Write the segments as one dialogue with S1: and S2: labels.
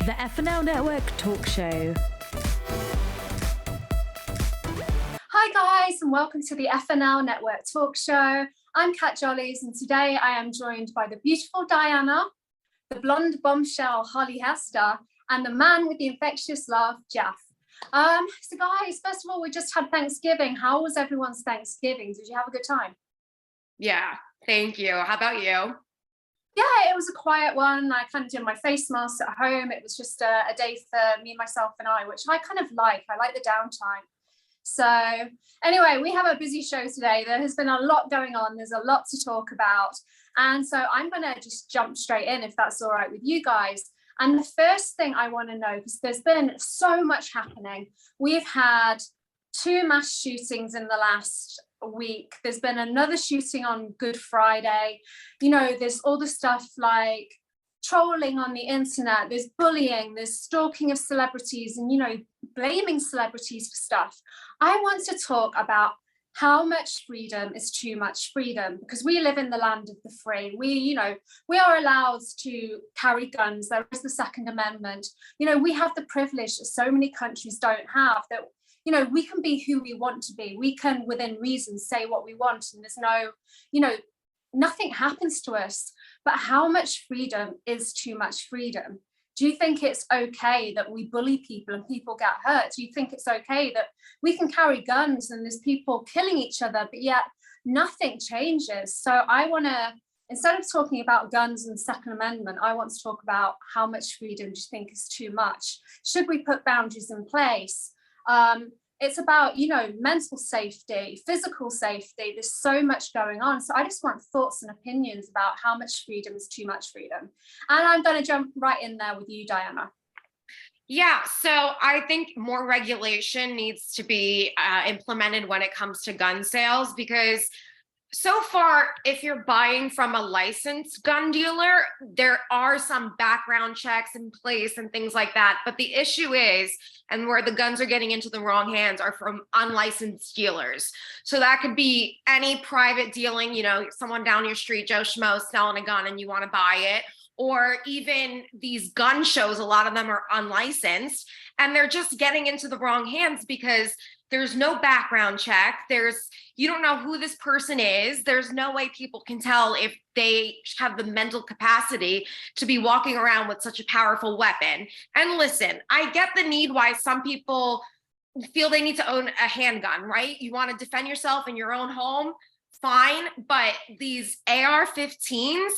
S1: The FNL Network Talk Show.
S2: Hi guys, and welcome to the FNL Network Talk Show. I'm Cat Jolleys, and today I am joined by the beautiful Diana, the blonde bombshell Holly Hester, and the man with the infectious laugh, Jeff. So guys, first of all, we just had Thanksgiving. How was everyone's Thanksgiving? Did you have a good time?
S3: Yeah, thank you. How about you?
S2: Yeah, it was a quiet one. I kind of did my face mask at home. It was just a day for me, myself, and I, which I kind of like. I like the downtime. So anyway, we have a busy show today. There has been a lot going on. There's a lot to talk about. And so I'm going to just jump straight in, if that's all right with you guys. And the first thing I want to know, because there's been so much happening. We've had 2 mass shootings in the last week. There's been another shooting on Good Friday. You know, there's all the stuff like trolling on the internet, there's bullying, there's stalking of celebrities, and, you know, blaming celebrities for stuff. I want to talk about how much freedom is too much freedom, because we live in the land of the free. We are allowed to carry guns. There is the Second Amendment. You know, we have the privilege that so many countries don't have, that, you know, we can be who we want to be. We can, within reason, say what we want, and there's no, you know, nothing happens to us. But how much freedom is too much freedom? Do you think it's okay that we bully people and people get hurt? Do you think it's okay that we can carry guns and there's people killing each other, but yet nothing changes? So I want to, instead of talking about guns and Second Amendment, I want to talk about how much freedom do you think is too much? Should we put boundaries in place? It's about, you know, mental safety, physical safety. There's so much going on. So I just want thoughts and opinions about how much freedom is too much freedom. And I'm going to jump right in there with you, Diana.
S3: Yeah, so I think more regulation needs to be implemented when it comes to gun sales, because so far, if you're buying from a licensed gun dealer, there are some background checks in place and things like that. But the issue is, and where the guns are getting into the wrong hands, are from unlicensed dealers. So that could be any private dealing, you know, someone down your street, Joe Schmo, selling a gun and you want to buy it. Or even these gun shows, a lot of them are unlicensed, and they're just getting into the wrong hands because there's no background check. You don't know who this person is. There's no way people can tell if they have the mental capacity to be walking around with such a powerful weapon. And listen, I get the need why some people feel they need to own a handgun, right? You want to defend yourself in your own home, fine. But these AR-15s,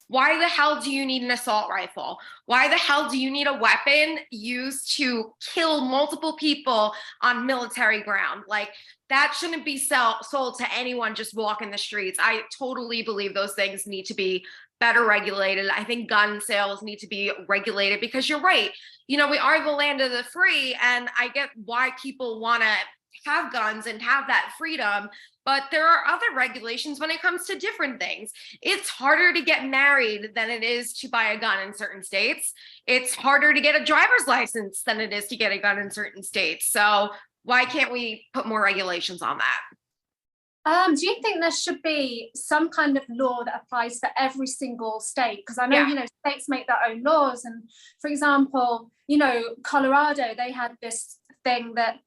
S3: why the hell do you need an assault rifle? Why the hell do you need a weapon used to kill multiple people on military ground? Like, that shouldn't be sold to anyone just walking the streets. I totally believe those things need to be better regulated. I think gun sales need to be regulated, because you're right. You know, we are the land of the free, and I get why people want to have guns and have that freedom. But there are other regulations when it comes to different things. It's harder to get married than it is to buy a gun in certain states. It's harder to get a driver's license than it is to get a gun in certain states. So why can't we put more regulations on that?
S2: Do you think there should be some kind of law that applies for every single state? Because I know, you know, states make their own laws. And for example, you know, Colorado, they had this thing that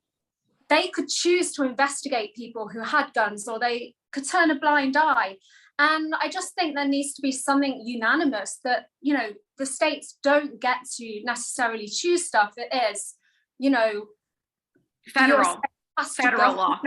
S2: they could choose to investigate people who had guns, or they could turn a blind eye. And I just think there needs to be something unanimous that, you know, the states don't get to necessarily choose stuff. It is, you know,
S3: federal law.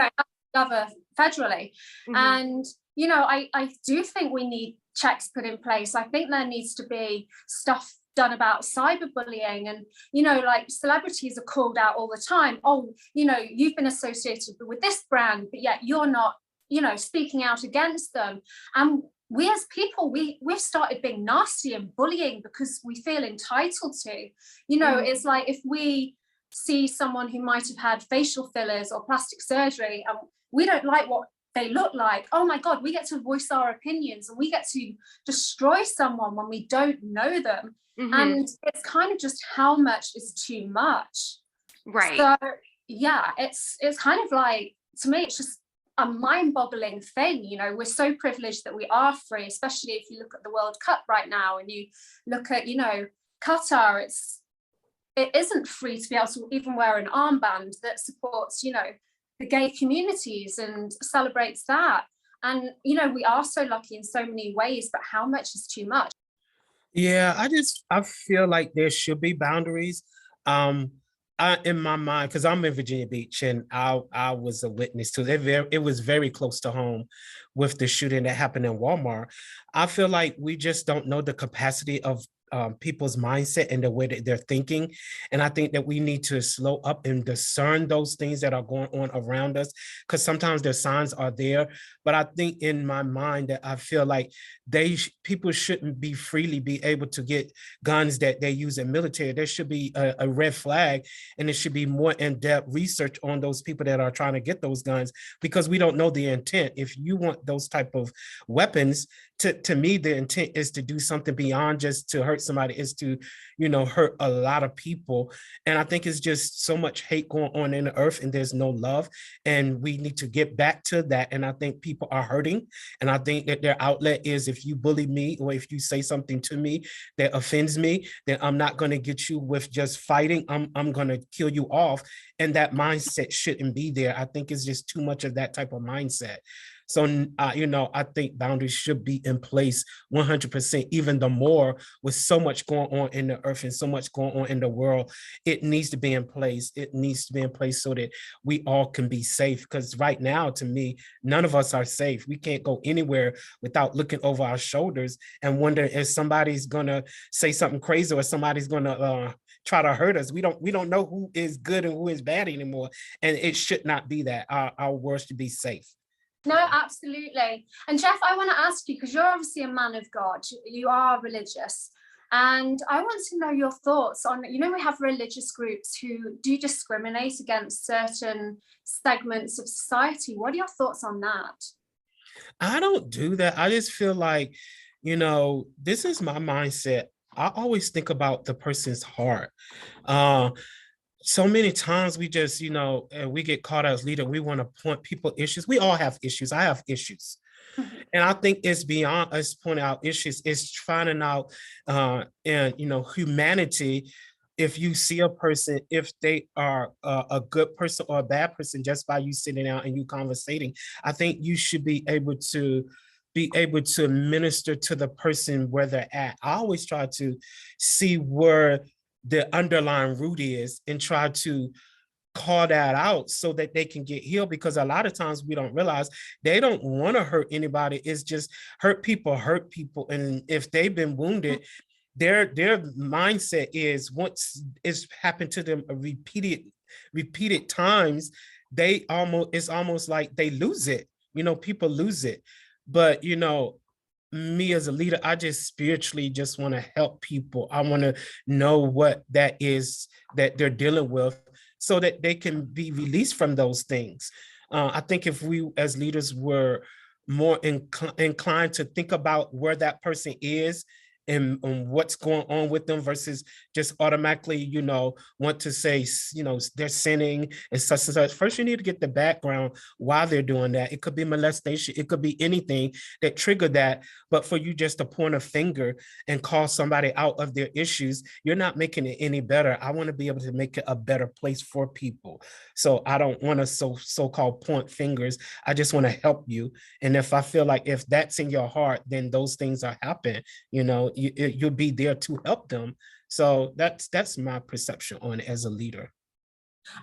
S2: Govern federally. Mm-hmm. And, you know, I do think we need checks put in place. I think there needs to be stuff done about cyberbullying, and, you know, like, celebrities are called out all the time. Oh, you know, you've been associated with this brand, but yet you're not, you know, speaking out against them. And we as people, we've started being nasty and bullying because we feel entitled to. You know, it's like if we see someone who might have had facial fillers or plastic surgery and we don't like what they look like, oh my God, we get to voice our opinions and we get to destroy someone when we don't know them. Mm-hmm. And it's kind of just how much is too much.
S3: Right.
S2: So yeah, it's kind of like, to me, it's just a mind-boggling thing. You know, we're so privileged that we are free, especially if you look at the World Cup right now and you look at, you know, Qatar, it's it isn't free to be able to even wear an armband that supports, you know, the gay communities and celebrates that. And, you know, we are so lucky in so many ways, but how much is too much?
S4: Yeah, I feel like there should be boundaries. In my mind, because I'm in Virginia Beach and I was a witness to it. It was very close to home with the shooting that happened in Walmart. I feel like we just don't know the capacity of people's mindset and the way that they're thinking. And I think that we need to slow up and discern those things that are going on around us, because sometimes the signs are there. But I think in my mind that I feel like people shouldn't be freely be able to get guns that they use in military. There should be a red flag, and there should be more in-depth research on those people that are trying to get those guns, because we don't know the intent. If you want those type of weapons, to me, the intent is to do something beyond just to hurt somebody, is to, you know, hurt a lot of people. And I think it's just so much hate going on in the earth, and there's no love. And we need to get back to that. And I think people are hurting. And I think that their outlet is, if you bully me or if you say something to me that offends me, then I'm not going to get you with just fighting. I'm going to kill you off. And that mindset shouldn't be there. I think it's just too much of that type of mindset. So, you know, I think boundaries should be in place 100%, even the more, with so much going on in the earth and so much going on in the world. It needs to be in place. It needs to be in place so that we all can be safe. Because right now, to me, none of us are safe. We can't go anywhere without looking over our shoulders and wonder if somebody's going to say something crazy or somebody's going to try to hurt us. We don't know who is good and who is bad anymore. And it should not be that. Our world should be safe.
S2: No, absolutely. And Jeff, I want to ask you, because you're obviously a man of God, you are religious. And I want to know your thoughts on, you know, we have religious groups who do discriminate against certain segments of society. What are your thoughts on that?
S4: I don't do that. I just feel like, you know, this is my mindset. I always think about the person's heart. So many times we just, you know, we get caught as leader. We want to point people issues. We all have issues. I have issues. And I think it's beyond us pointing out issues. It's finding out, and, you know, humanity. If you see a person, if they are a good person or a bad person, just by you sitting down and you conversating, I think you should be able to minister to the person where they're at. I always try to see where the underlying root is and try to call that out so that they can get healed, because a lot of times we don't realize they don't want to hurt anybody. It's just hurt people. And if they've been wounded, their mindset is, once it's happened to them repeated times, it's almost like they lose it. You know, people lose it. But, you know, me as a leader, I just spiritually just want to help people. I want to know what that is that they're dealing with so that they can be released from those things. I think if we as leaders were more inclined to think about where that person is and what's going on with them, versus just automatically, you know, want to say, you know, they're sinning and such and such. First, you need to get the background why they're doing that. It could be molestation. It could be anything that triggered that. But for you just to point a finger and call somebody out of their issues, you're not making it any better. I want to be able to make it a better place for people. So I don't want to so-called point fingers. I just want to help you. And if I feel like if that's in your heart, then those things are happening. You know, you'll be there to help them. So that's my perception on it as a leader.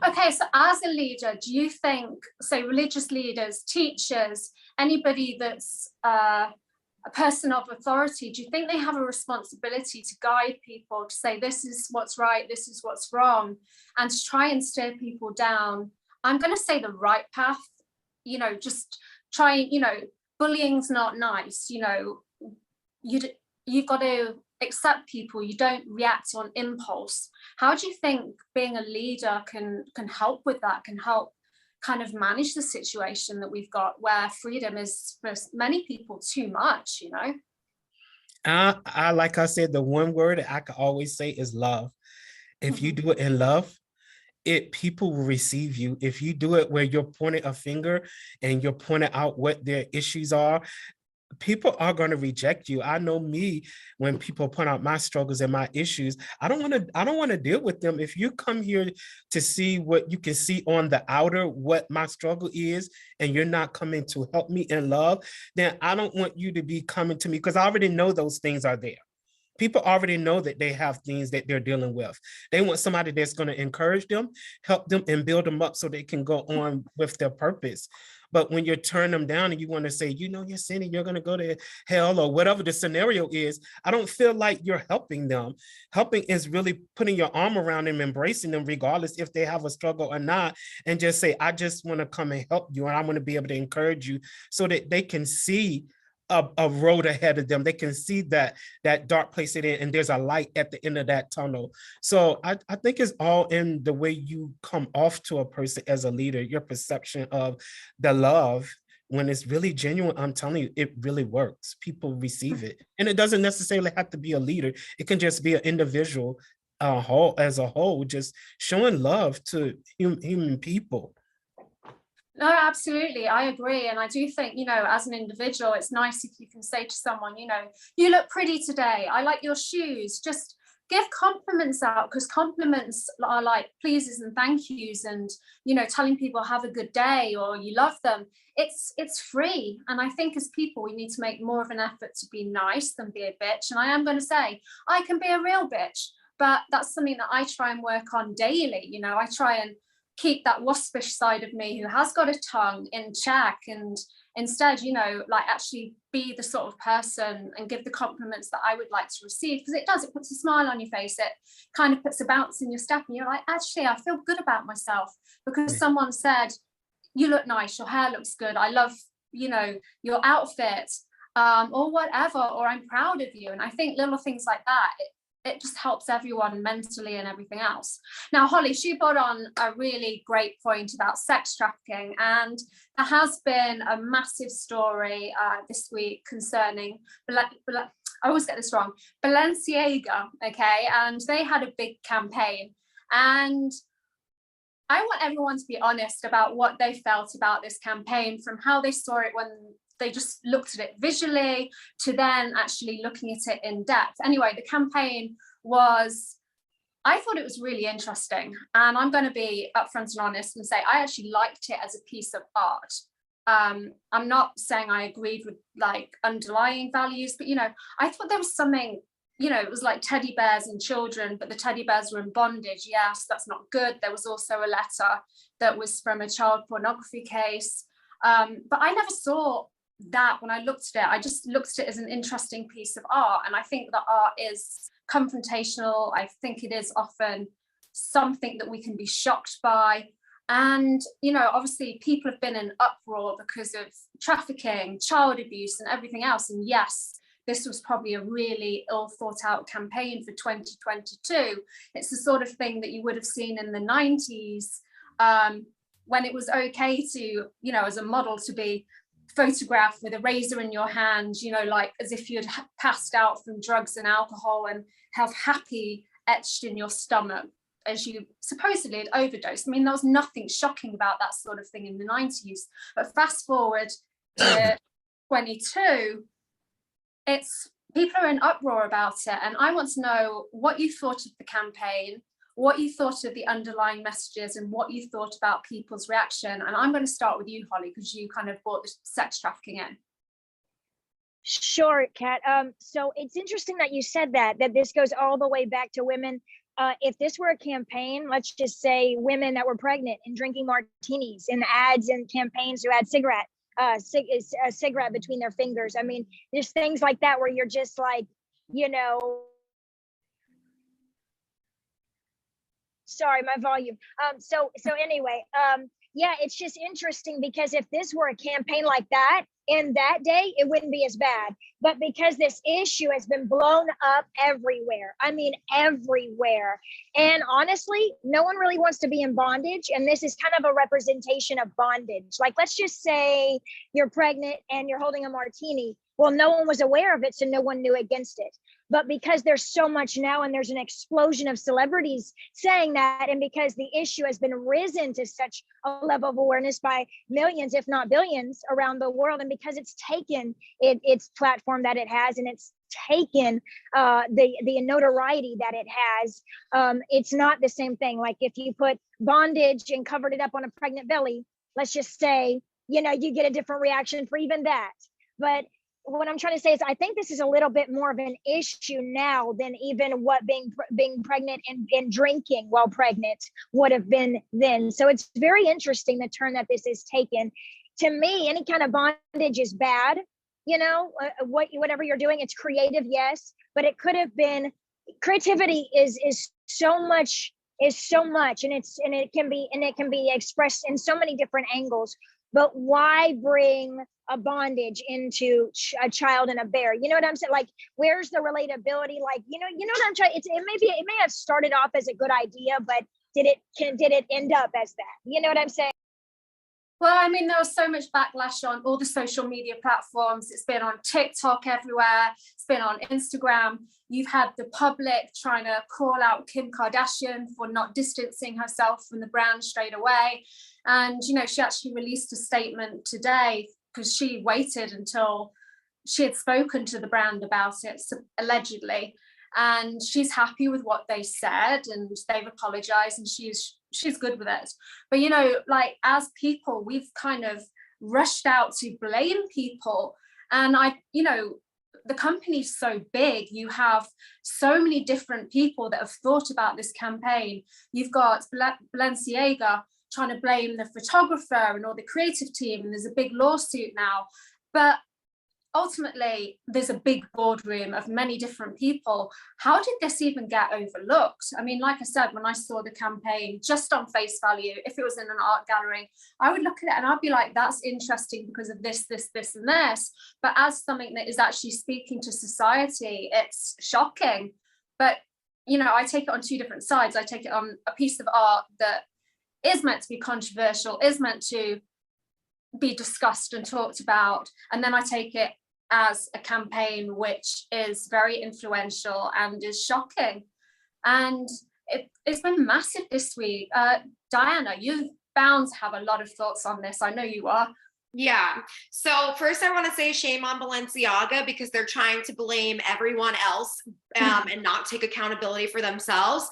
S2: Okay, so as a leader, do you think, say, religious leaders, teachers, anybody that's a person of authority, do you think they have a responsibility to guide people, to say this is what's right, this is what's wrong, and to try and steer people down, I'm going to say, the right path? You know, just trying, you know, bullying's not nice. You know, you've got to accept people. You don't react on impulse. How do you think being a leader can help with that, can help kind of manage the situation that we've got, where freedom is for many people too much, you know?
S4: I like I said, the one word I can always say is love. If you do it in love, people will receive you. If you do it where you're pointing a finger and you're pointing out what their issues are, people are going to reject you. I know me, when people point out my struggles and my issues, I don't want to deal with them. If you come here to see what you can see on the outer, what my struggle is, and you're not coming to help me in love, then I don't want you to be coming to me, because I already know those things are there. People already know that they have things that they're dealing with. They want somebody that's going to encourage them, help them, and build them up so they can go on with their purpose. But when you turn them down and you want to say, you know, you're sinning, you're going to go to hell, or whatever the scenario is, I don't feel like you're helping them. Helping is really putting your arm around them, embracing them, regardless if they have a struggle or not, and just say, I just want to come and help you, and I want to be able to encourage you so that they can see a road ahead of them. They can see that dark place it in, and there's a light at the end of that tunnel. So I think it's all in the way you come off to a person as a leader, your perception of the love. When it's really genuine, I'm telling you, it really works. People receive it. And it doesn't necessarily have to be a leader. It can just be an individual as a whole, just showing love to human people.
S2: No, absolutely. I agree. And I do think, you know, as an individual, it's nice if you can say to someone, you know, you look pretty today. I like your shoes. Just give compliments out, because compliments are like pleases and thank yous, and, you know, telling people have a good day or you love them. It's free. And I think as people, we need to make more of an effort to be nice than be a bitch. And I am going to say, I can be a real bitch, but that's something that I try and work on daily. You know, I try and keep that waspish side of me who has got a tongue in check, and instead, you know, like actually be the sort of person and give the compliments that I would like to receive, because it puts a smile on your face. It kind of puts a bounce in your step, and you're like, actually, I feel good about myself because someone said, you look nice, your hair looks good, I love, you know, your outfit, or whatever, or I'm proud of you. And I think little things like that, it just helps everyone mentally and everything else. Now, Holly, she brought on a really great point about sex trafficking, and there has been a massive story this week concerning, I always get this wrong, Balenciaga, okay? And they had a big campaign, and I want everyone to be honest about what they felt about this campaign, from how they saw it when they just looked at it visually to then actually looking at it in depth. Anyway, the campaign I thought it was really interesting. And I'm going to be upfront and honest and say, I actually liked it as a piece of art. I'm not saying I agreed with like underlying values, but, you know, I thought there was something, you know, it was like teddy bears and children, but the teddy bears were in bondage. Yes, that's not good. There was also a letter that was from a child pornography case. But I never saw that when I looked at it. I just looked at it as an interesting piece of art. And I think that art is confrontational. I think it is often something that we can be shocked by. And, you know, obviously people have been in uproar because of trafficking, child abuse and everything else. And yes, this was probably a really ill thought out campaign for 2022. It's the sort of thing that you would have seen in the 90s when it was okay to, you know, as a model to be photographed with a razor in your hand, you know, like as if you'd passed out from drugs and alcohol and have happy etched in your stomach as you supposedly had overdosed. I mean, there was nothing shocking about that sort of thing in the 90s. But fast forward to 22, it's people are in uproar about it. And I want to know what you thought of the campaign, what you thought of the underlying messages, and what you thought about people's reaction. And I'm going to start with you, Holly, because you kind of brought the sex trafficking in.
S5: Sure, Kat. So it's interesting that you said that this goes all the way back to women. If this were a campaign, let's just say women that were pregnant and drinking martinis in ads and campaigns who had a cigarette between their fingers. I mean, there's things like that where you're just like, you know, sorry, my volume. So anyway, yeah, it's just interesting because if this were a campaign like that in that day, it wouldn't be as bad. But because this issue has been blown up everywhere, I mean, everywhere. And honestly, no one really wants to be in bondage. And this is kind of a representation of bondage. Like, let's just say you're pregnant and you're holding a martini. Well, no one was aware of it, so no one knew against it. But because there's so much now and there's an explosion of celebrities saying that, and because the issue has been risen to such a level of awareness by millions, if not billions around the world, and because it's taken its platform that it has, and it's taken the notoriety that it has, it's not the same thing. Like if you put bondage and covered it up on a pregnant belly, let's just say, you know, you get a different reaction for even that. But what I'm trying to say is I think this is a little bit more of an issue now than even what being pregnant and drinking while pregnant would have been then. So it's very interesting the turn that this is taken. To me, any kind of bondage is bad. You know, whatever you're doing, it's creative, yes, but it could have been, creativity is so much, and it can be expressed in so many different angles. But why bring a bondage into a child and a bear? You know what I'm saying? Like, where's the relatability? Like, you know what I'm trying. It may have started off as a good idea, but did it end up as that? You know what I'm saying?
S2: Well, I mean, there was so much backlash on all the social media platforms. It's been on TikTok everywhere. It's been on Instagram. You've had the public trying to call out Kim Kardashian for not distancing herself from the brand straight away. And, you know, she actually released a statement today because she waited until she had spoken to the brand about it, allegedly. And she's happy with what they said, and they've apologized, and she's good with it. But, you know, like, as people, we've kind of rushed out to blame people. And the company's so big, you have so many different people that have thought about this campaign. You've got Balenciaga trying to blame the photographer and all the creative team, and there's a big lawsuit now. But ultimately, there's a big boardroom of many different people. How did this even get overlooked? I mean, like I said, when I saw the campaign just on face value, if it was in an art gallery, I would look at it and I'd be like, that's interesting because of this, and this. But as something that is actually speaking to society, it's shocking. But, you know, I take it on two different sides. I take it on a piece of art that is meant to be controversial, is meant to be discussed and talked about, and then I take it as a campaign which is very influential and is shocking. And it's been massive this week. Diana, you're bound to have a lot of thoughts on this. I know you are.
S3: Yeah. So first I want to say shame on Balenciaga, because they're trying to blame everyone else and not take accountability for themselves.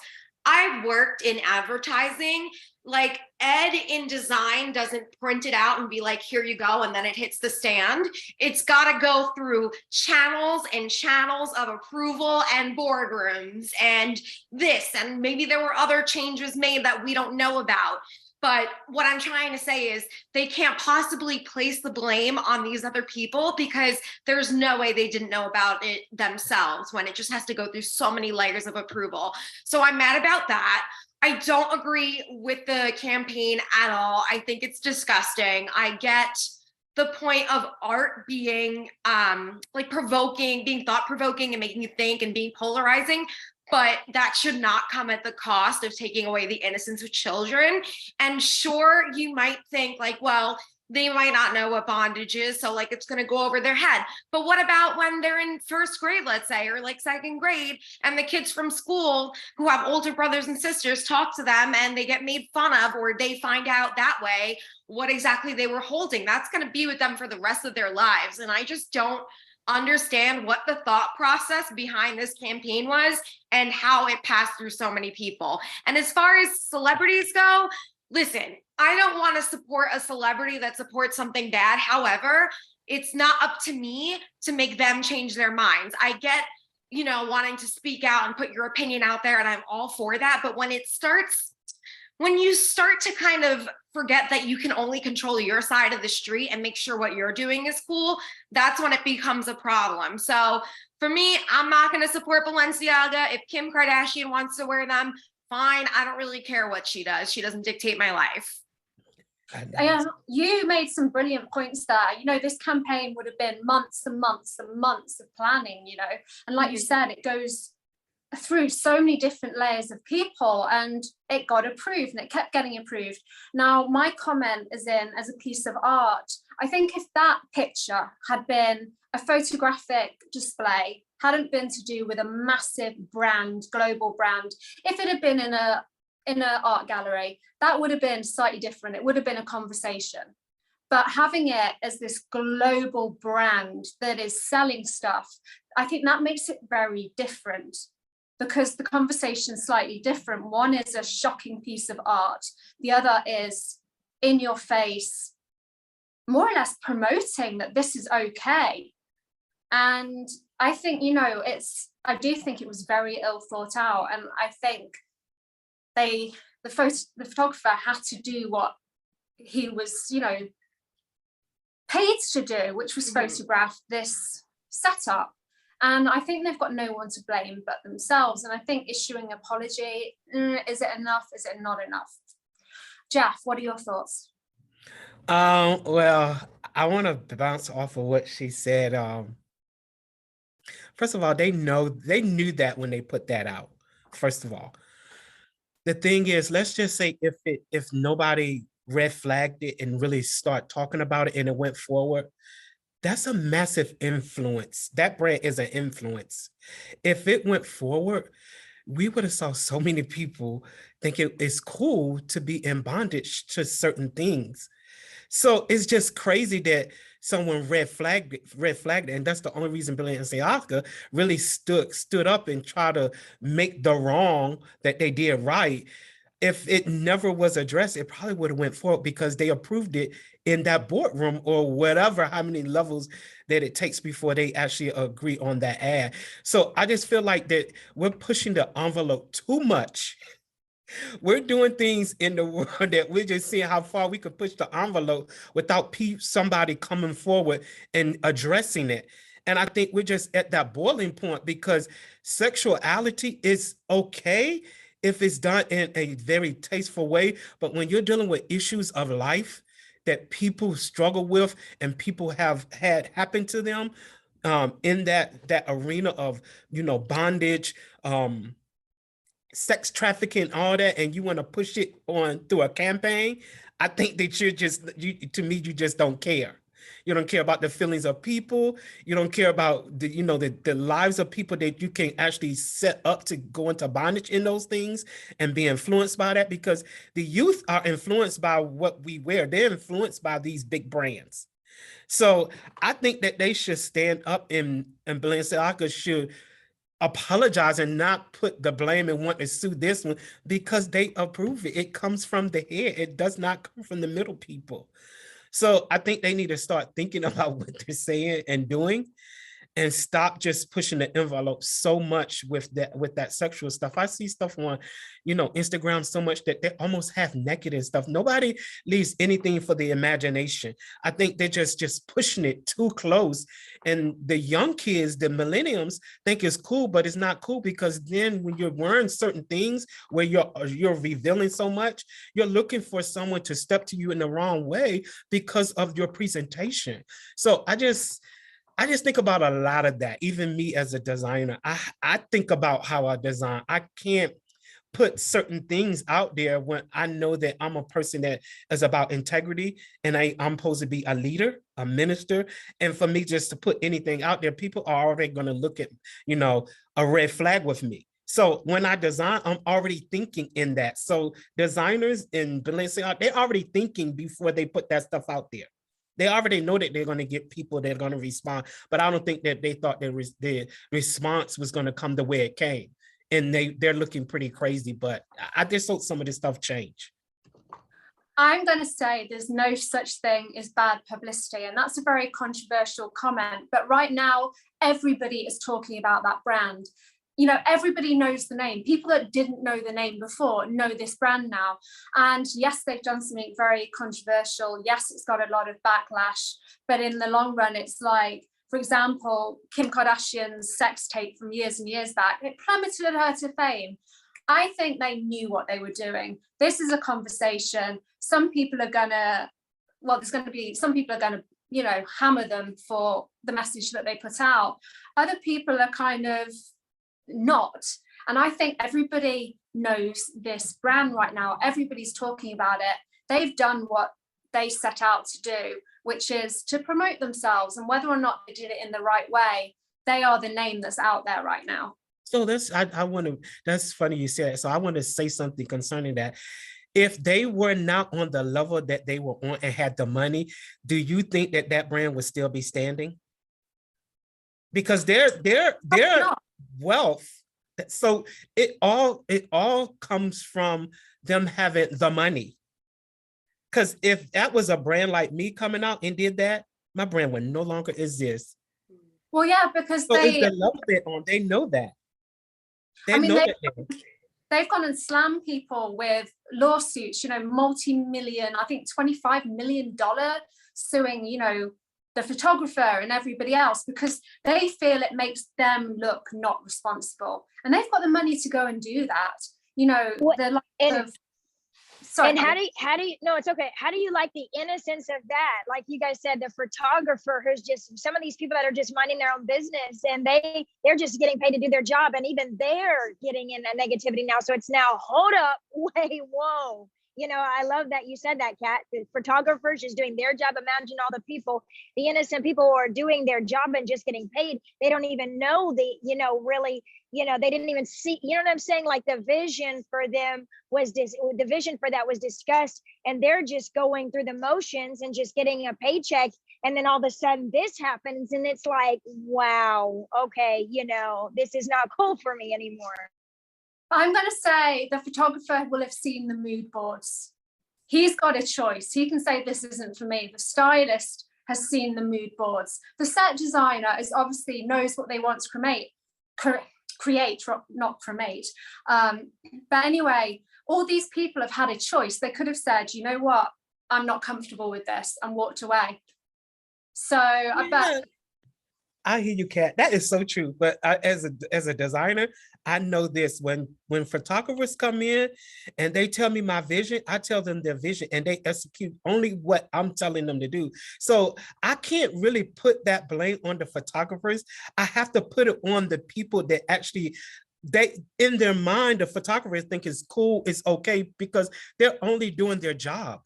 S3: I worked in advertising. Like, Ed in design doesn't print it out and be like, here you go, and then it hits the stand. It's got to go through channels and channels of approval and boardrooms and this, and maybe there were other changes made that we don't know about. But what I'm trying to say is they can't possibly place the blame on these other people, because there's no way they didn't know about it themselves when it just has to go through so many layers of approval. So I'm mad about that. I don't agree with the campaign at all. I think it's disgusting. I get the point of art being like provoking, being thought-provoking and making you think and being polarizing, but that should not come at the cost of taking away the innocence of children. And sure, you might think like, well, they might not know what bondage is, so like it's going to go over their head. But what about when they're in first grade, let's say, or like second grade, and the kids from school who have older brothers and sisters talk to them and they get made fun of, or they find out that way what exactly they were holding? That's going to be with them for the rest of their lives. And I just don't understand what the thought process behind this campaign was and how it passed through so many people. And as far as celebrities go, listen, I don't want to support a celebrity that supports something bad. However, it's not up to me to make them change their minds. I get, you know, wanting to speak out and put your opinion out there, and I'm all for that. But when you start to kind of forget that you can only control your side of the street and make sure what you're doing is cool, that's when it becomes a problem. So for me, I'm not going to support Balenciaga. If Kim Kardashian wants to wear them, fine. I don't really care what she does. She doesn't dictate my life.
S2: You made some brilliant points there. You know, this campaign would have been months and months and months of planning, you know, and like you said, it goes through so many different layers of people, and it got approved, and it kept getting approved. Now, my comment is in as a piece of art. I think if that picture had been a photographic display hadn't been to do with a massive brand, global brand, if it had been in an art gallery, that would have been slightly different. It would have been a conversation. But having it as this global brand that is selling stuff, I think that makes it very different, because the conversation is slightly different. One is a shocking piece of art. The other is in your face, more or less promoting that this is okay. And I think, I do think it was very ill thought out. And I think the photographer had to do what he was, paid to do, which was photograph this setup. And I think they've got no one to blame but themselves. And I think issuing an apology, is it enough? Is it not enough? Jeff, what are your thoughts?
S4: Well, I want to bounce off of what she said. First of all, they knew that when they put that out. First of all, the thing is, let's just say if nobody red flagged it and really start talking about it and it went forward, that's a massive influence. That brand is an influence. If it went forward, we would have saw so many people think it is cool to be in bondage to certain things. So it's just crazy that someone red flagged it, and that's the only reason Balenciaga really stood up and tried to make the wrong that they did right. If it never was addressed, it probably would have went forward because they approved it in that boardroom or whatever, how many levels that it takes before they actually agree on that ad. So I just feel like that we're pushing the envelope too much. We're doing things in the world that we're just seeing how far we could push the envelope without somebody coming forward and addressing it. And I think we're just at that boiling point, because sexuality is okay if it's done in a very tasteful way. But when you're dealing with issues of life that people struggle with and people have had happen to them in that arena of, bondage, sex trafficking, all that, and you want to push it on through a campaign, I think that you just don't care. You don't care about the feelings of people. You don't care about the lives of people that you can actually set up to go into bondage in those things and be influenced by that, because the youth are influenced by what we wear. They're influenced by these big brands. So I think that they should stand up, and Balenciaga should apologize and not put the blame and want to sue this one, because they approve it. It comes from the head. It does not come from the middle people. So I think they need to start thinking about what they're saying and doing, and stop just pushing the envelope so much with that sexual stuff. I see stuff on, Instagram so much that they almost half naked and stuff. Nobody leaves anything for the imagination. I think they're just pushing it too close. And the young kids, the millennials, think it's cool, but it's not cool, because then when you're wearing certain things where you're revealing so much, you're looking for someone to step to you in the wrong way because of your presentation. So I just think about a lot of that. Even me as a designer, I think about how I design. I can't put certain things out there when I know that I'm a person that is about integrity, and I'm supposed to be a leader, a minister. And for me just to put anything out there, people are already going to look at, a red flag with me. So when I design, I'm already thinking in that. So designers in Balenciaga, they're already thinking before they put that stuff out there. They already know that they're going to get people that are going to respond, but I don't think that they thought the response was going to come the way it came. And they're looking pretty crazy, but I just hope some of this stuff change.
S2: I'm going to say there's no such thing as bad publicity, and that's a very controversial comment. But right now, everybody is talking about that brand. Everybody knows the name. People that didn't know the name before know this brand now. And yes, they've done something very controversial. Yes, it's got a lot of backlash, but in the long run, it's like, for example, Kim Kardashian's sex tape from years and years back, it plummeted her to fame. I think they knew what they were doing. This is a conversation. Some people are some people are going to, hammer them for the message that they put out. Other people are kind of not. And I think everybody knows this brand right now. Everybody's talking about it. They've done what they set out to do, which is to promote themselves. And whether or not they did it in the right way, they are the name that's out there right now.
S4: So I want to, that's funny you said that. So I want to say something concerning that. If they were not on the level that they were on and had the money, do you think that that brand would still be standing? Because their wealth, so it all comes from them having the money. Because if that was a brand like me coming out and did that, my brand would no longer exist.
S2: Well, yeah, because
S4: so it's the level they're on. They know that.
S2: They've gone and slammed people with lawsuits, you know, multi-million, I think $25 million suing, you know, the photographer and everybody else because they feel it makes them look not responsible. And they've got the money to go and do that. You know, Sorry.
S5: And how do you, no, it's okay. How do you like the innocence of that? Like you guys said, the photographer who's just, some of these people that are just minding their own business and they're just getting paid to do their job. And even they're getting in that negativity now. So it's now, hold up, wait, whoa. You know, I love that you said that, Kat. The photographers just doing their job. Imagine all the people, the innocent people who are doing their job and just getting paid. They don't even know really, they didn't even see, you know what I'm saying? Like the vision for them was the vision for that was discussed, and they're just going through the motions and just getting a paycheck. And then all of a sudden this happens and it's like, wow, okay, this is not cool for me anymore.
S2: I'm going to say the photographer will have seen the mood boards. He's got a choice. He can say, this isn't for me. The stylist has seen the mood boards. The set designer is obviously knows what they want to create, not cremate. But anyway, all these people have had a choice. They could have said, you know what, I'm not comfortable with this, and walked away. So I bet.
S4: I hear you, Kat. That is so true. But as a designer, I know this. When photographers come in and they tell me my vision, I tell them their vision and they execute only what I'm telling them to do. So I can't really put that blame on the photographers. I have to put it on the people that actually, they in their mind, the photographers think it's cool, it's okay, because they're only doing their job.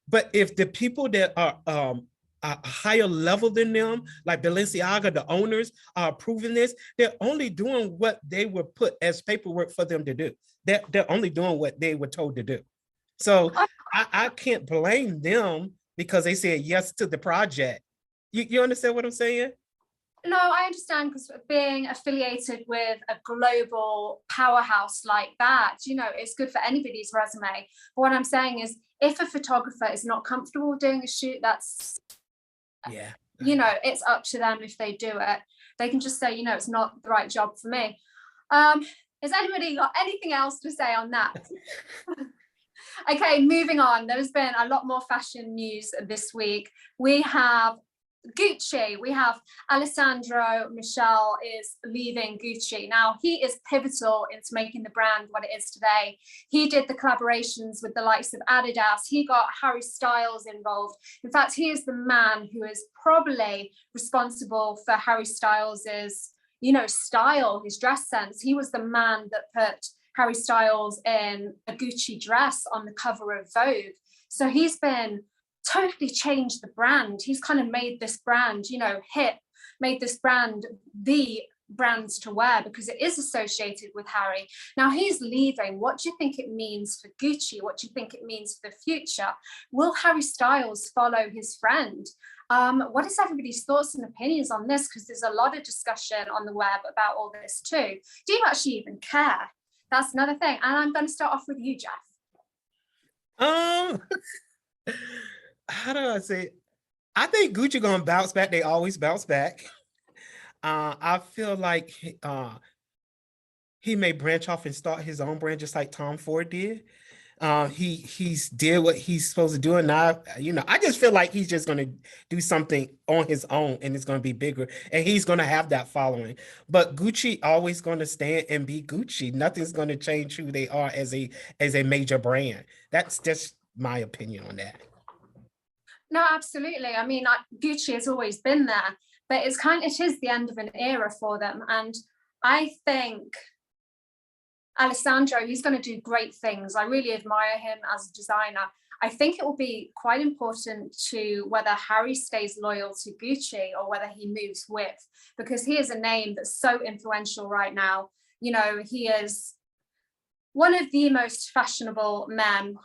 S4: But if the people that are a higher level than them, like Balenciaga, the owners are approving this, they're only doing what they were put as paperwork for them to do. They're only doing what they were told to do. So I can't blame them because they said yes to the project. You understand what I'm saying?
S2: No, I understand, because being affiliated with a global powerhouse like that, it's good for anybody's resume. But what I'm saying is, if a photographer is not comfortable doing a shoot, that's, it's up to them. If they do it, they can just say, it's not the right job for me. Has anybody got anything else to say on that? Okay, moving on. There's been a lot more fashion news this week. We have Gucci. We have Allessandro Michele is leaving Gucci. Now, he is pivotal into making the brand what it is today. He did the collaborations with the likes of Adidas. He got Harry Styles involved. In fact, he is the man who is probably responsible for Harry Styles's, style, his dress sense. He was the man that put Harry Styles in a Gucci dress on the cover of Vogue. So he's been totally changed the brand. He's kind of made this brand, hip, made this brand the brands to wear because it is associated with Harry. Now he's leaving. What do you think it means for Gucci? What do you think it means for the future? Will Harry Styles follow his friend? What is everybody's thoughts and opinions on this? Because there's a lot of discussion on the web about all this too. Do you actually even care? That's another thing. And I'm going to start off with you, Jeff.
S4: How do I say? I think Gucci gonna bounce back. They always bounce back. I feel like he may branch off and start his own brand, just like Tom Ford did. He's did what he's supposed to do, and now I just feel like he's just gonna do something on his own, and it's gonna be bigger, and he's gonna have that following. But Gucci always gonna stand and be Gucci. Nothing's gonna change who they are as a major brand. That's just my opinion on that.
S2: No, absolutely. I mean, Gucci has always been there, but it is the end of an era for them. And I think Allessandro, he's going to do great things. I really admire him as a designer. I think it will be quite important to whether Harry stays loyal to Gucci or whether he moves with, because he is a name that's so influential right now. You know, he is one of the most fashionable men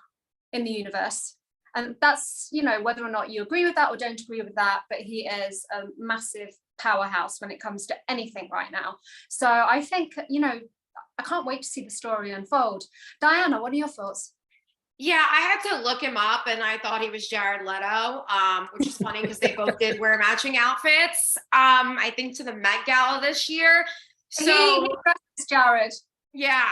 S2: in the universe. And that's, you know, whether or not you agree with that or don't agree with that, but he is a massive powerhouse when it comes to anything right now. So I think, you know, I can't wait to see the story unfold. Diana, what are your thoughts?
S3: Yeah, I had to look him up and I thought he was Jared Leto, which is funny because they both did wear matching outfits, I think to the Met Gala this year. So
S2: he dresses Jared.
S3: Yeah.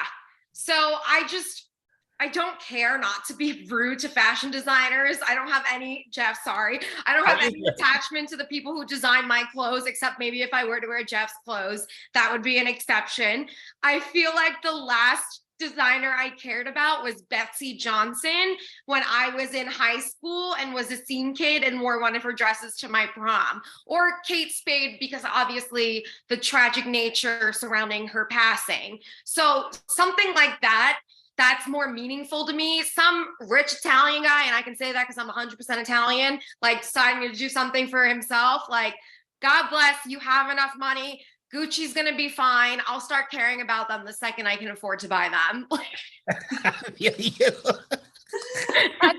S3: So I don't care, not to be rude to fashion designers. I don't have any, Jeff, sorry. I don't have any attachment to the people who design my clothes, except maybe if I were to wear Jeff's clothes, that would be an exception. I feel like the last designer I cared about was Betsy Johnson when I was in high school and was a scene kid and wore one of her dresses to my prom, or Kate Spade, because obviously the tragic nature surrounding her passing. So something like that, that's more meaningful to me. Some rich Italian guy, and I can say that because I'm 100% Italian, like deciding to do something for himself, like, God bless, you have enough money. Gucci's going to be fine. I'll start caring about them the second I can afford to buy them.
S2: I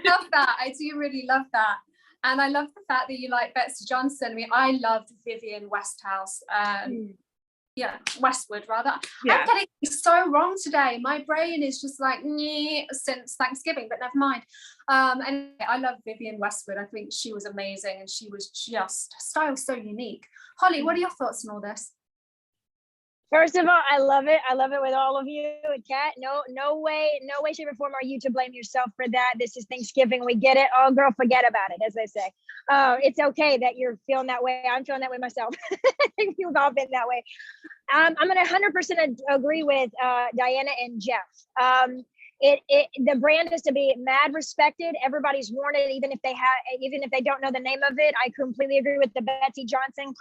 S2: love that. I do really love that. And I love the fact that you like Betsy Johnson. I mean, I loved Vivienne Westwood rather. Yeah. I'm getting it so wrong today. My brain is just like since Thanksgiving, but never mind. And I love Vivienne Westwood. I think she was amazing, and she was just, her style so unique. Holly, what are your thoughts on all this?
S5: First of all, I love it. I love it with all of you. Kat, no way, shape, or form are you to blame yourself for that. This is Thanksgiving. We get it. Oh, girl, forget about it, as they say. It's okay that you're feeling that way. I'm feeling that way myself. I think we've all been that way. I'm going to 100% agree with Diana and Jeff. The brand is to be mad respected. Everybody's worn it, even if they don't know the name of it. I completely agree with the Betsy Johnson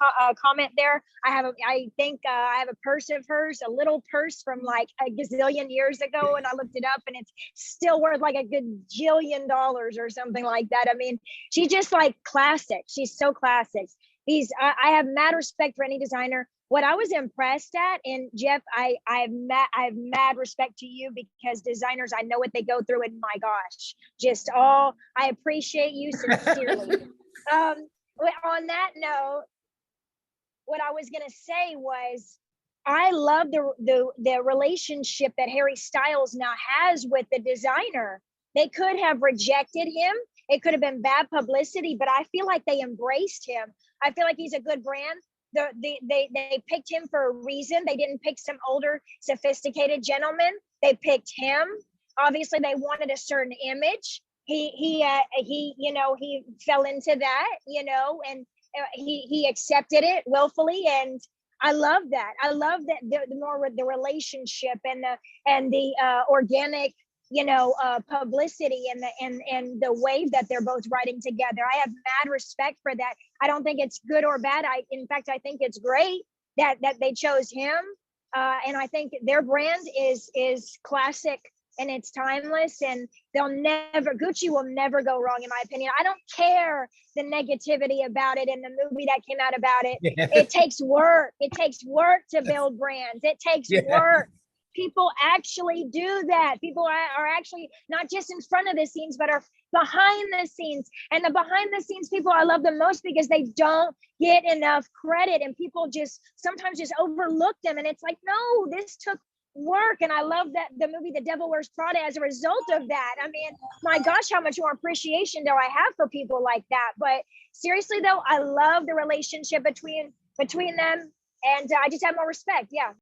S5: comment there. I think I have a purse of hers, a little purse from like a gazillion years ago, and I looked it up, and it's still worth like a gajillion dollars or something like that. I mean, she's just like classic. She's so classic. I have mad respect for any designer. What I was impressed at, and Jeff, I have mad respect to you, because designers, I know what they go through, and my gosh, I appreciate you sincerely. On that note, what I was gonna say was, I love the relationship that Harry Styles now has with the designer. They could have rejected him. It could have been bad publicity, but I feel like they embraced him. I feel like he's a good brand. They picked him for a reason. They didn't pick some older, sophisticated gentleman. They picked him. Obviously, they wanted a certain image. He fell into that, and he accepted it willfully. And I love that. I love that the relationship and the organic, publicity and the wave that they're both riding together. I have mad respect for that. I don't think it's good or bad. In fact, I think it's great that they chose him. And I think their brand is classic and it's timeless, and Gucci will never go wrong, in my opinion. I don't care the negativity about it and the movie that came out about it. Yeah. It takes work. It takes work to build brands. It takes work. People actually do that. People are actually not just in front of the scenes, but are behind the scenes. And the behind the scenes people I love the most, because they don't get enough credit, and people sometimes just overlook them. And it's like, no, this took work. And I love that the movie The Devil Wears Prada as a result of that. I mean, my gosh, how much more appreciation do I have for people like that? But seriously though, I love the relationship between them, and I just have more respect. Yeah,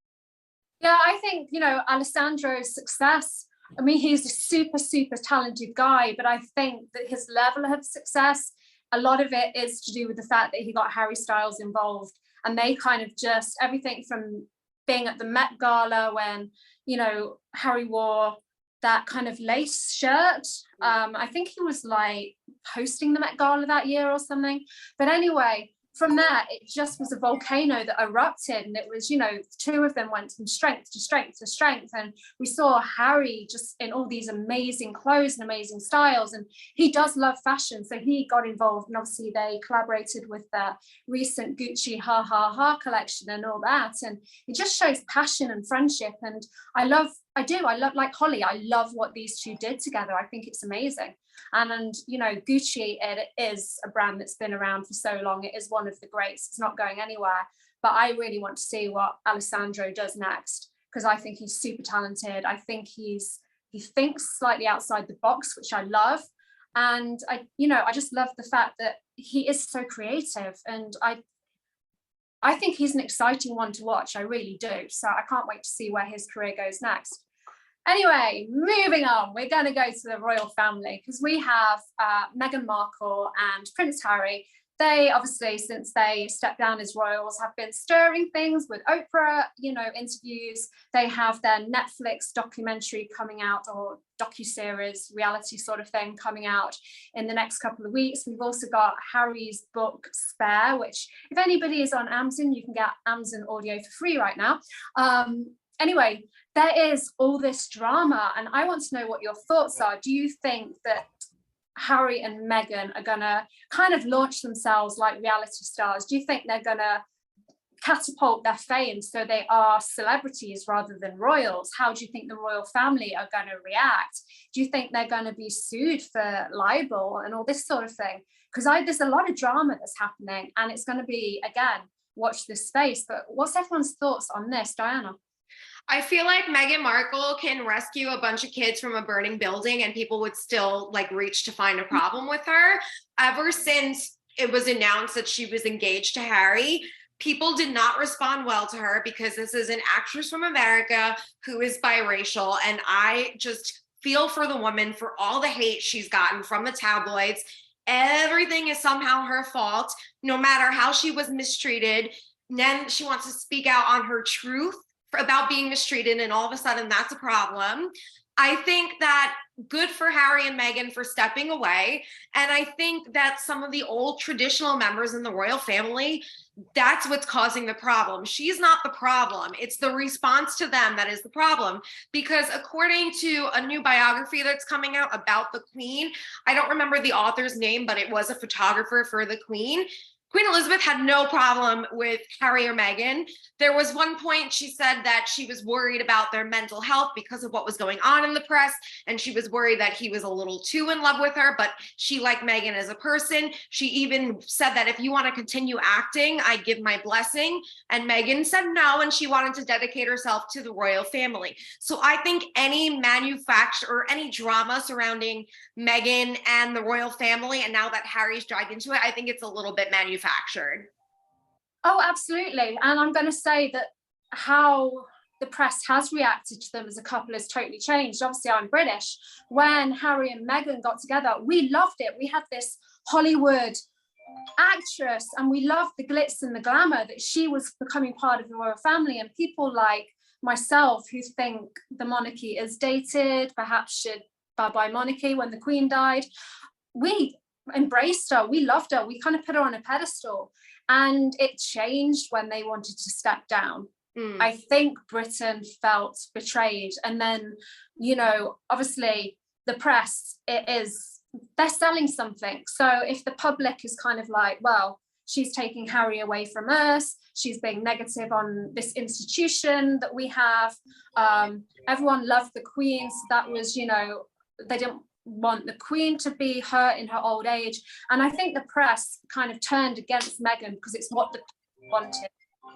S2: I think, Alessandro's success, I mean, he's a super, super talented guy, but I think that his level of success, a lot of it is to do with the fact that he got Harry Styles involved, and they kind of just, everything from being at the Met Gala when, Harry wore that kind of lace shirt. I think he was like hosting the Met Gala that year or something. But anyway, from there, it just was a volcano that erupted, and it was, you know, two of them went from strength to strength to strength, and we saw Harry just in all these amazing clothes and amazing styles, and he does love fashion, so he got involved, and obviously they collaborated with the recent Gucci Ha Ha Ha collection and all that, and it just shows passion and friendship, and I love, like Holly, I love what these two did together. I think it's amazing. And you know, Gucci, it is a brand that's been around for so long. It is one of the greats. It's not going anywhere. But I really want to see what Allessandro does next, because I think he's super talented. I think he thinks slightly outside the box, which I love. And I just love the fact that he is so creative, and I think he's an exciting one to watch. I really do. So I can't wait to see where his career goes next. Anyway, moving on, we're going to go to the royal family, because we have Meghan Markle and Prince Harry. They obviously, since they stepped down as royals, have been stirring things with Oprah, you know, interviews. They have their Netflix documentary coming out, or docuseries, reality sort of thing coming out in the next couple of weeks. We've also got Harry's book Spare, which if anybody is on Amazon, you can get Amazon audio for free right now. Anyway, there is all this drama, and I want to know what your thoughts are. Do you think that Harry and Meghan are going to kind of launch themselves like reality stars? Do you think they're going to catapult their fame so they are celebrities rather than royals? How do you think the royal family are going to react? Do you think they're going to be sued for libel and all this sort of thing? Because there's a lot of drama that's happening, and it's going to be, again, watch this space. But what's everyone's thoughts on this, Diana?
S3: I feel like Meghan Markle can rescue a bunch of kids from a burning building and people would still like reach to find a problem with her. Ever since it was announced that she was engaged to Harry, people did not respond well to her, because this is an actress from America who is biracial. And I just feel for the woman for all the hate she's gotten from the tabloids. Everything is somehow her fault, no matter how she was mistreated. Then she wants to speak out on her truth about being mistreated, and all of a sudden that's a problem. I think that good for Harry and Meghan for stepping away. And I think that some of the old traditional members in the royal family, that's what's causing the problem. She's not the problem. It's the response to them that is the problem. Because according to a new biography that's coming out about the Queen, I don't remember the author's name, but it was a photographer for the Queen. Queen Elizabeth had no problem with Harry or Meghan. There was one point she said that she was worried about their mental health because of what was going on in the press, and she was worried that he was a little too in love with her, but she liked Meghan as a person. She even said that if you want to continue acting, I give my blessing. And Meghan said no, and she wanted to dedicate herself to the royal family. So I think any manufacture or any drama surrounding Meghan and the royal family, and now that Harry's dragged into it, I think it's a little bit manufactured.
S2: Oh, absolutely. And I'm going to say that how the press has reacted to them as a couple has totally changed. Obviously, I'm British. When Harry and Meghan got together, we loved it. We had this Hollywood actress, and we loved the glitz and the glamour that she was becoming part of the royal family. And people like myself who think the monarchy is dated, perhaps should bye-bye monarchy when the Queen died, we embraced her, we loved her, we kind of put her on a pedestal, and it changed when they wanted to step down. I think Britain felt betrayed, and then, you know, obviously the press, they're selling something. So if the public is kind of like, well, she's taking Harry away from us, she's being negative on this institution that we have, everyone loved the Queen, so that was, you know, they didn't want the Queen to be hurt in her old age. And I think the press kind of turned against Meghan because it's what the Queen wanted.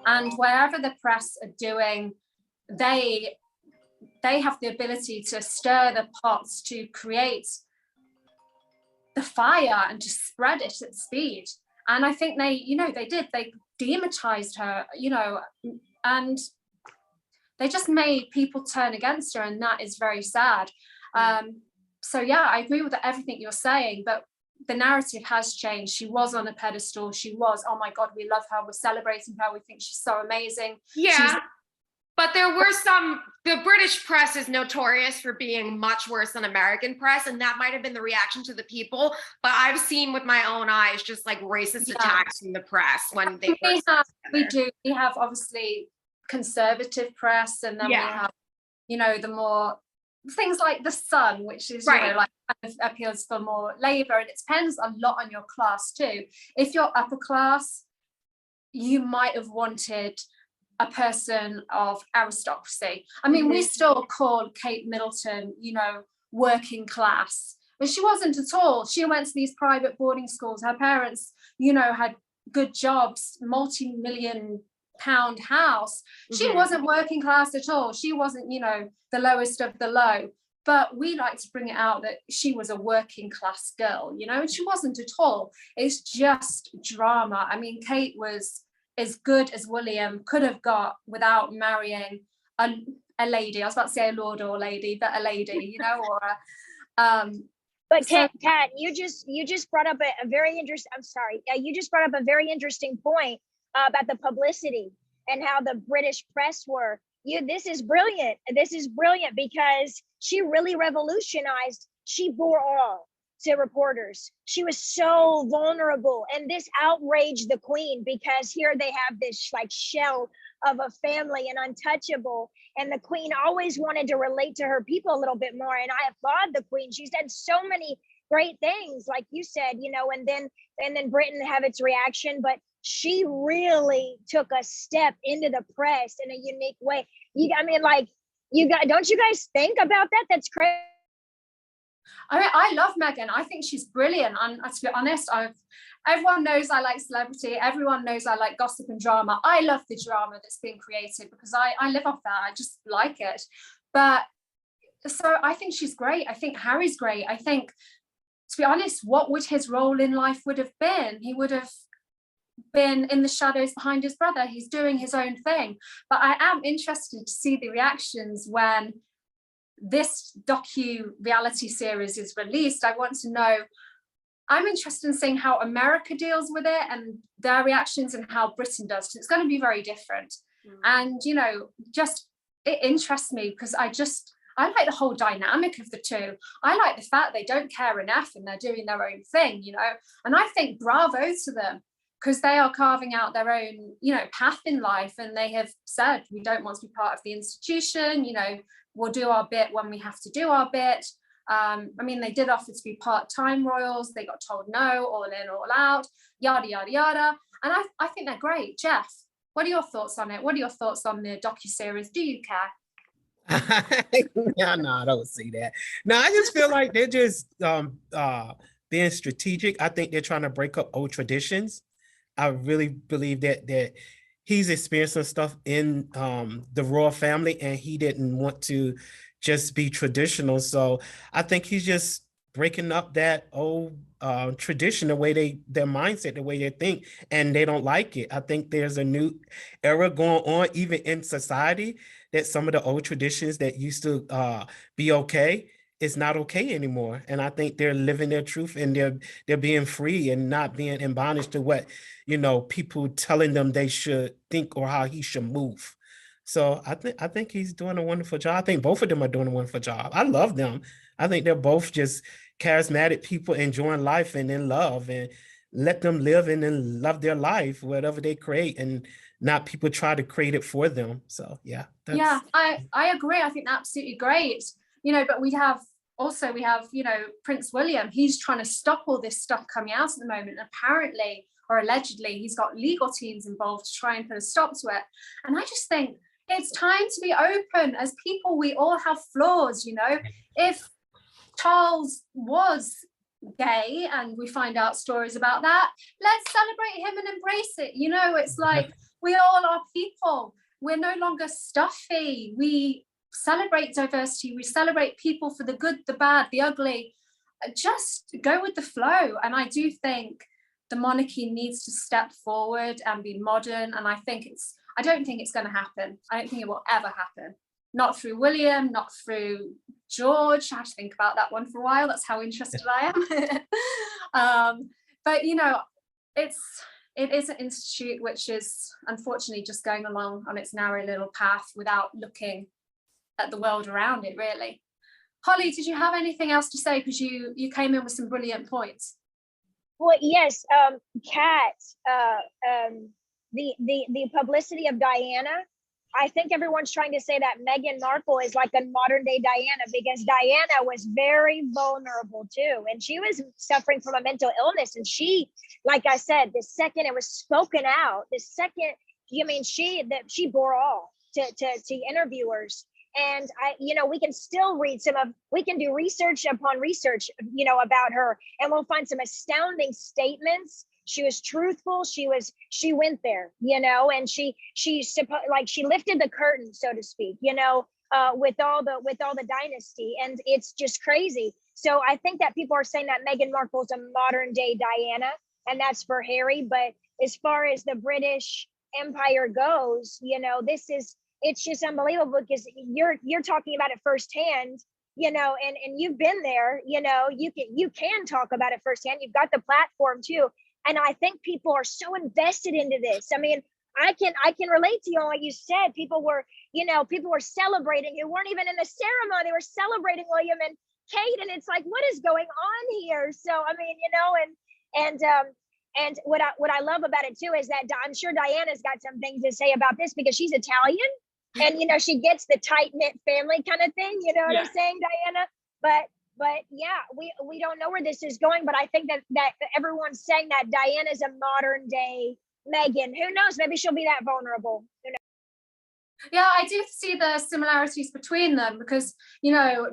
S2: And wherever the press are doing, they have the ability to stir the pots, to create the fire and to spread it at speed. And I think they demonized her, you know, and they just made people turn against her, and that is very sad. So yeah, I agree with everything you're saying, but the narrative has changed. She was on a pedestal. She was, oh my God, we love her. We're celebrating her. We think she's so amazing.
S3: Yeah. But there were the British press is notorious for being much worse than American press, and that might have been the reaction to the people. But I've seen with my own eyes just like racist attacks from the press when they
S2: we have obviously conservative press, and then we have, you know, the more things like the Sun, which is, you know, like kind of appeals for more labor, and it depends a lot on your class too. If you're upper class, you might have wanted a person of aristocracy. I mean, we still call Kate Middleton, you know, working class, but she wasn't at all. She went to these private boarding schools. Her parents, you know, had good jobs, multi-million-pound house. She wasn't working class at all. She wasn't, you know, the lowest of the low. But we like to bring it out that she was a working class girl, you know, and she wasn't at all. It's just drama. I mean, Kate was as good as William could have got without marrying a lady. I was about to say a lord or lady, but a lady, you know, or a
S5: but Kat, you just brought up a very interesting, I'm sorry, you just brought up a very interesting point about the publicity and how the British press were. This is brilliant. This is brilliant because she really revolutionized. She bore all to reporters. She was so vulnerable, and this outraged the Queen because here they have this like shell of a family and untouchable, and the Queen always wanted to relate to her people a little bit more, and I applaud the Queen. She said so many great things, like you said, you know, and then Britain have its reaction, but she really took a step into the press in a unique way. Don't you guys think about that? That's crazy.
S2: I mean, I love Meghan. I think she's brilliant. And to be honest, everyone knows I like celebrity. Everyone knows I like gossip and drama. I love the drama that's being created because I live off that. I just like it. But so I think she's great. I think Harry's great. I think, to be honest, what would his role in life would have been? He would have been in the shadows behind his brother. He's doing his own thing. But I am interested to see the reactions when this docu-reality series is released. I want to know, I'm interested in seeing how America deals with it and their reactions and how Britain does, because it's going to be very different. And, you know, just it interests me because I like the whole dynamic of the two. I like the fact they don't care enough and they're doing their own thing, you know, and I think bravo to them because they are carving out their own, you know, path in life. And they have said, we don't want to be part of the institution, you know, we'll do our bit when we have to do our bit. I mean, they did offer to be part-time royals. They got told no, all in, all out, yada, yada, yada. And I think they're great. Jeff, what are your thoughts on it? What are your thoughts on the docuseries? Do you care?
S4: No, I don't see that. No, I just feel like they're just being strategic. I think they're trying to break up old traditions. I really believe that he's experienced some stuff in the royal family, and he didn't want to just be traditional. So I think he's just breaking up that old tradition, the way their mindset, the way they think, and they don't like it. I think there's a new era going on, even in society, that some of the old traditions that used to be okay is not okay anymore. And I think they're living their truth, and they're being free and not being in bondage to what, you know, people telling them they should think or how he should move. So I think he's doing a wonderful job. I think both of them are doing a wonderful job. I love them. I think they're both just charismatic people enjoying life and in love, and let them live and then love their life, whatever they create, and not people try to create it for them. So yeah.
S2: I agree. I think absolutely great. You know, but we have, you know, Prince William. He's trying to stop all this stuff coming out at the moment. Apparently, or allegedly, he's got legal teams involved to try and put a stop to it. And I just think it's time to be open. As people, we all have flaws, you know. If Charles was gay and we find out stories about that, let's celebrate him and embrace it. You know, it's like we all are people. We're no longer stuffy. We celebrate diversity. We celebrate people for the good, the bad, the ugly. Just go with the flow. And I do think the monarchy needs to step forward and be modern. And I don't think it's going to happen. I don't think it will ever happen. Not through William, not through George. I have to think about that one for a while. That's how interested I am. But, you know, it is an institute which is unfortunately just going along on its narrow little path without looking at the world around it, really. Holly, did you have anything else to say? Because you came in with some brilliant points.
S5: Well, yes, Kat, the publicity of Diana, I think everyone's trying to say that Meghan Markle is like a modern day Diana, because Diana was very vulnerable too. And she was suffering from a mental illness. And she, like I said, the second it was spoken out, she bore all to interviewers. And we can still read we can do research upon research, about her, and we'll find some astounding statements. She was truthful. She went there, and she lifted the curtain, so to speak, with all the dynasty, and it's just crazy. So I think that people are saying that Meghan Markle's a modern day Diana, and that's for Harry. But as far as the British Empire goes, it's just unbelievable, because you're talking about it firsthand, and you've been there, you can talk about it firsthand. You've got the platform too. And I think people are so invested into this. I mean, I can relate to you on what you said. People were celebrating who weren't even in the ceremony. They were celebrating William and Kate, and it's like, what is going on here? So I mean, and what I love about it too is that I'm sure Diana's got some things to say about this, because she's Italian, and she gets the tight knit family kind of thing. You know what I'm saying, Diana? But yeah, we don't know where this is going. But I think that everyone's saying that Diana's a modern day Meghan. Who knows? Maybe she'll be that vulnerable. Who knows?
S2: Yeah, I do see the similarities between them, because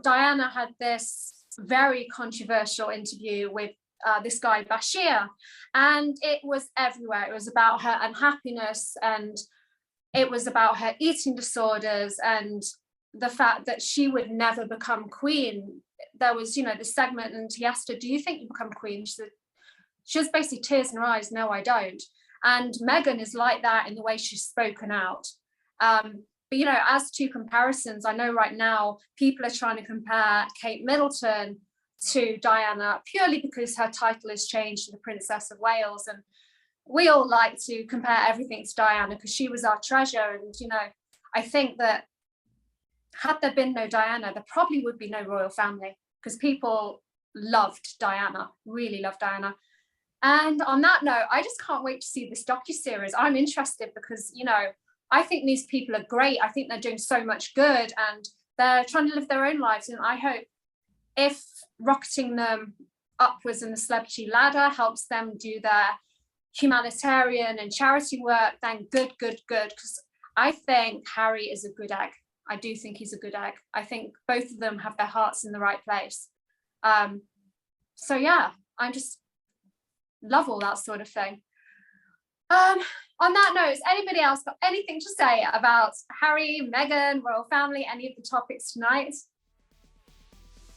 S2: Diana had this very controversial interview with this guy Bashir, and it was everywhere. It was about her unhappiness, and it was about her eating disorders, and the fact that she would never become queen. There was, the segment, and he asked her, "Do you think you become queen?" She was basically tears in her eyes. "No, I don't." And Meghan is like that in the way she's spoken out. But as to comparisons, I know right now people are trying to compare Kate Middleton to Diana purely because her title has changed to the Princess of Wales, and we all like to compare everything to Diana because she was our treasure. And I think that had there been no Diana, there probably would be no royal family, because people loved Diana, really loved Diana. And on that note, I just can't wait to see this docuseries. I'm interested because, I think these people are great. I think they're doing so much good, and they're trying to live their own lives. And I hope if rocketing them upwards in the celebrity ladder helps them do their humanitarian and charity work, then good. Because I think Harry is a good egg. I do think he's a good egg. I think both of them have their hearts in the right place. So yeah, I just love all that sort of thing. On that note, has anybody else got anything to say about Harry, Meghan, royal family, any of the topics tonight?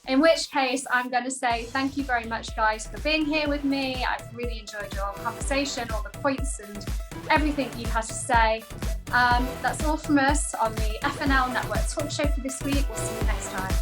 S2: In which case, I'm going to say thank you very much, guys, for being here with me. I've really enjoyed your conversation, all the points and everything you had to say. That's all from us on the FNL Network talk show for this week. We'll see you next time.